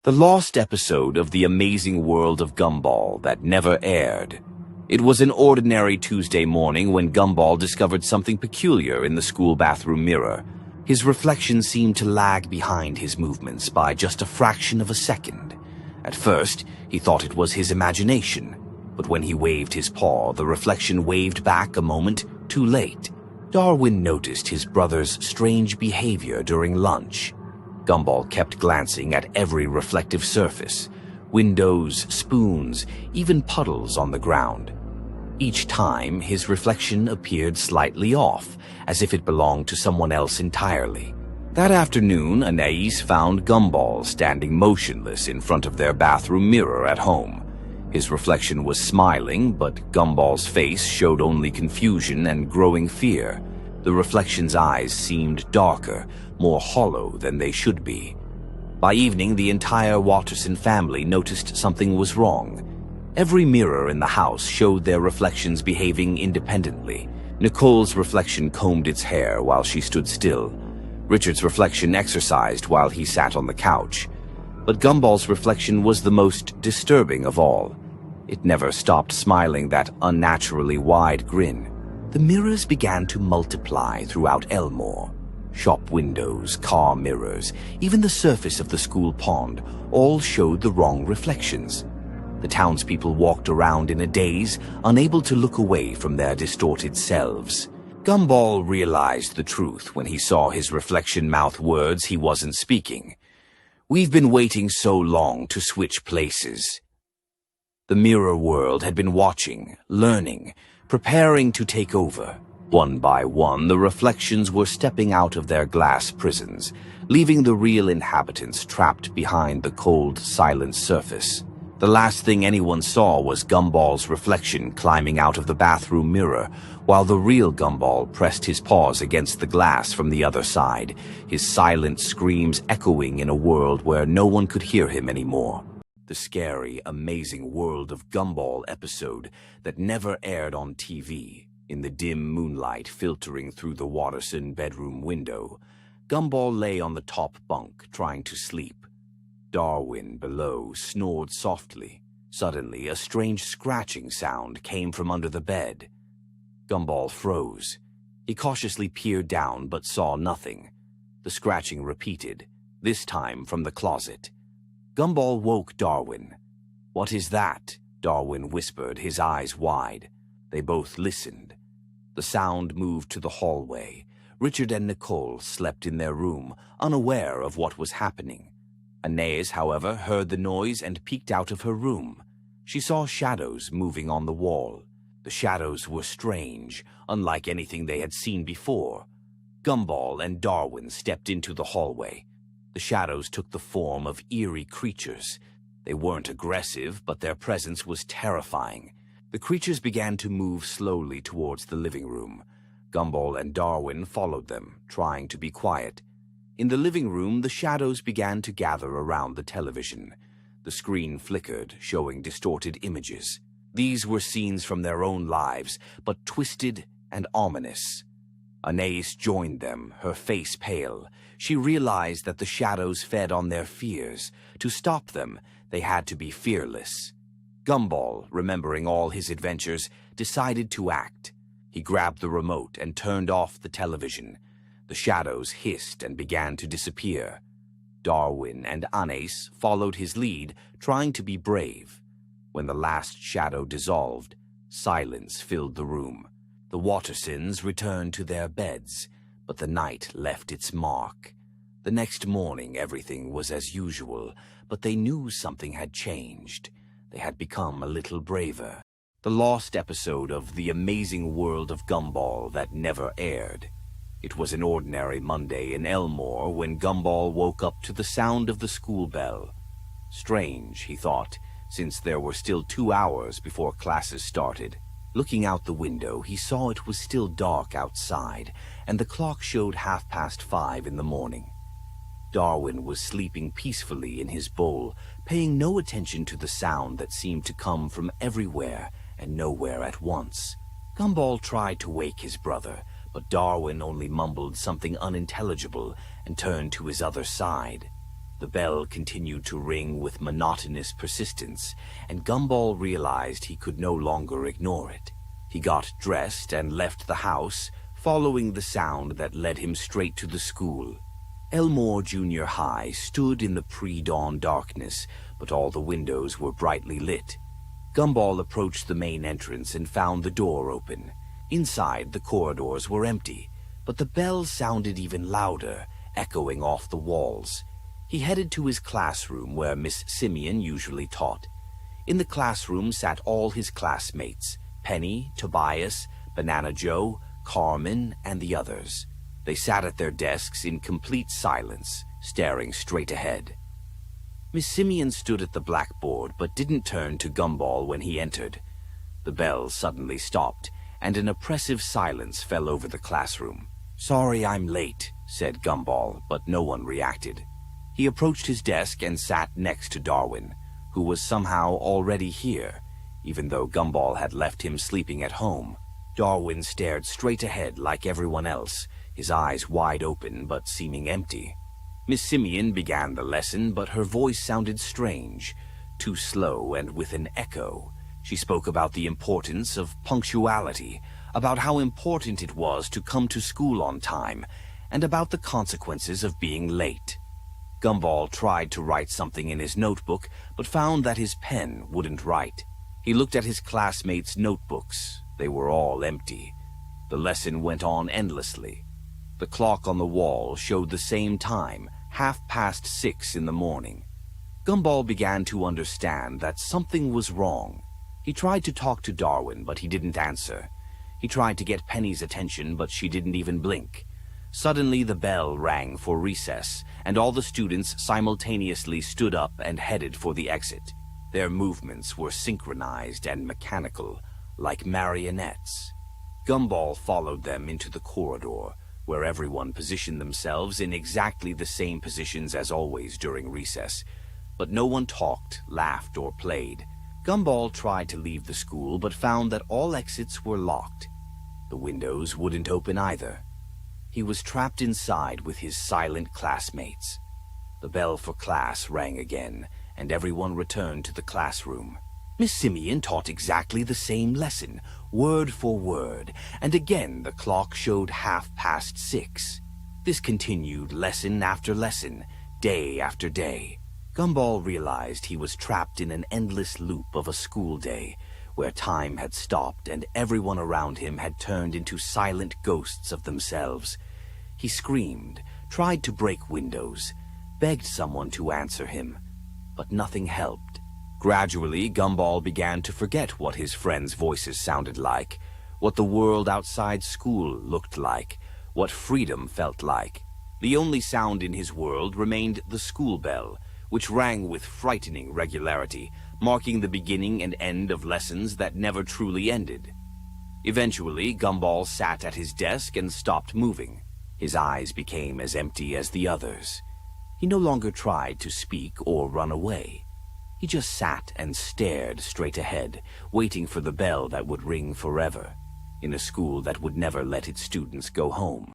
The lost episode of The Amazing World of Gumball that never aired. It was an ordinary Tuesday morning when Gumball discovered something peculiar in the school bathroom mirror. His reflection seemed to lag behind his movements by just a fraction of a second. At first, he thought it was his imagination, but when he waved his paw, the reflection waved back a moment too late. Darwin noticed his brother's strange behavior during lunch. Gumball kept glancing at every reflective surface, windows, spoons, even puddles on the ground. Each time, his reflection appeared slightly off, as if it belonged to someone else entirely. That afternoon, Anais found Gumball standing motionless in front of their bathroom mirror at home. His reflection was smiling, but Gumball's face showed only confusion and growing fear. The reflection's eyes seemed darker, more hollow than they should be. By evening, the entire Watterson family noticed something was wrong. Every mirror in the house showed their reflections behaving independently. Nicole's reflection combed its hair while she stood still. Richard's reflection exercised while he sat on the couch. But Gumball's reflection was the most disturbing of all. It never stopped smiling that unnaturally wide grin. The mirrors began to multiply throughout Elmore. Shop windows, car mirrors, even the surface of the school pond all showed the wrong reflections. The townspeople walked around in a daze, unable to look away from their distorted selves. Gumball realized the truth when he saw his reflection mouth words he wasn't speaking. "We've been waiting so long to switch places." The mirror world had been watching, learning, preparing to take over. One by one, the reflections were stepping out of their glass prisons, leaving the real inhabitants trapped behind the cold, silent surface. The last thing anyone saw was Gumball's reflection climbing out of the bathroom mirror, while the real Gumball pressed his paws against the glass from the other side, his silent screams echoing in a world where no one could hear him anymore. The scary, amazing World of Gumball episode that never aired on TV. In the dim moonlight filtering through the Watterson bedroom window, Gumball lay on the top bunk trying to sleep. Darwin below snored softly. Suddenly, a strange scratching sound came from under the bed. Gumball froze. He cautiously peered down but saw nothing. The scratching repeated, this time from the closet. Gumball woke Darwin. "What is that?" Darwin whispered, his eyes wide. They both listened. The sound moved to the hallway. Richard and Nicole slept in their room, unaware of what was happening. Anais, however, heard the noise and peeked out of her room. She saw shadows moving on the wall. The shadows were strange, unlike anything they had seen before. Gumball and Darwin stepped into the hallway. The shadows took the form of eerie creatures. They weren't aggressive, but their presence was terrifying. The creatures began to move slowly towards the living room. Gumball and Darwin followed them, trying to be quiet. In the living room, the shadows began to gather around the television. The screen flickered, showing distorted images. These were scenes from their own lives, but twisted and ominous. Anais joined them, her face pale. She realized that the shadows fed on their fears. To stop them, they had to be fearless. Gumball, remembering all his adventures, decided to act. He grabbed the remote and turned off the television. The shadows hissed and began to disappear. Darwin and Anais followed his lead, trying to be brave. When the last shadow dissolved, silence filled the room. The Wattersons returned to their beds, but the night left its mark. The next morning, everything was as usual, but they knew something had changed. They had become a little braver. The lost episode of The Amazing World of Gumball that never aired. It was an ordinary Monday in Elmore when Gumball woke up to the sound of the school bell. Strange, he thought, since there were still 2 hours before classes started. Looking out the window, he saw it was still dark outside, and the clock showed 5:30 in the morning. Darwin was sleeping peacefully in his bowl, paying no attention to the sound that seemed to come from everywhere and nowhere at once. Gumball tried to wake his brother, but Darwin only mumbled something unintelligible and turned to his other side. The bell continued to ring with monotonous persistence, and Gumball realized he could no longer ignore it. He got dressed and left the house, following the sound that led him straight to the school. Elmore Junior High stood in the pre-dawn darkness, but all the windows were brightly lit. Gumball approached the main entrance and found the door open. Inside, the corridors were empty, but the bell sounded even louder, echoing off the walls. He headed to his classroom where Miss Simeon usually taught. In the classroom sat all his classmates, Penny, Tobias, Banana Joe, Carmen, and the others. They sat at their desks in complete silence, staring straight ahead. Miss Simeon stood at the blackboard but didn't turn to Gumball when he entered. The bell suddenly stopped, and an oppressive silence fell over the classroom. "Sorry I'm late," said Gumball, but no one reacted. He approached his desk and sat next to Darwin, who was somehow already here, even though Gumball had left him sleeping at home. Darwin stared straight ahead like everyone else, his eyes wide open but seeming empty. Miss Simeon began the lesson, but her voice sounded strange, too slow and with an echo. She spoke about the importance of punctuality, about how important it was to come to school on time, and about the consequences of being late. Gumball tried to write something in his notebook, but found that his pen wouldn't write. He looked at his classmates' notebooks. They were all empty. The lesson went on endlessly. The clock on the wall showed the same time, 6:30 in the morning. Gumball began to understand that something was wrong. He tried to talk to Darwin, but he didn't answer. He tried to get Penny's attention, but she didn't even blink. Suddenly the bell rang for recess, and all the students simultaneously stood up and headed for the exit. Their movements were synchronized and mechanical, like marionettes. Gumball followed them into the corridor, where everyone positioned themselves in exactly the same positions as always during recess. But no one talked, laughed, or played. Gumball tried to leave the school, but found that all exits were locked. The windows wouldn't open either. He was trapped inside with his silent classmates. The bell for class rang again, and everyone returned to the classroom. Miss Simeon taught exactly the same lesson, word for word, and again the clock showed 6:30. This continued lesson after lesson, day after day. Gumball realized he was trapped in an endless loop of a school day, where time had stopped and everyone around him had turned into silent ghosts of themselves. He screamed, tried to break windows, begged someone to answer him, but nothing helped. Gradually, Gumball began to forget what his friends' voices sounded like, what the world outside school looked like, what freedom felt like. The only sound in his world remained the school bell, which rang with frightening regularity, marking the beginning and end of lessons that never truly ended. Eventually, Gumball sat at his desk and stopped moving. His eyes became as empty as the others. He no longer tried to speak or run away. He just sat and stared straight ahead, waiting for the bell that would ring forever, in a school that would never let its students go home.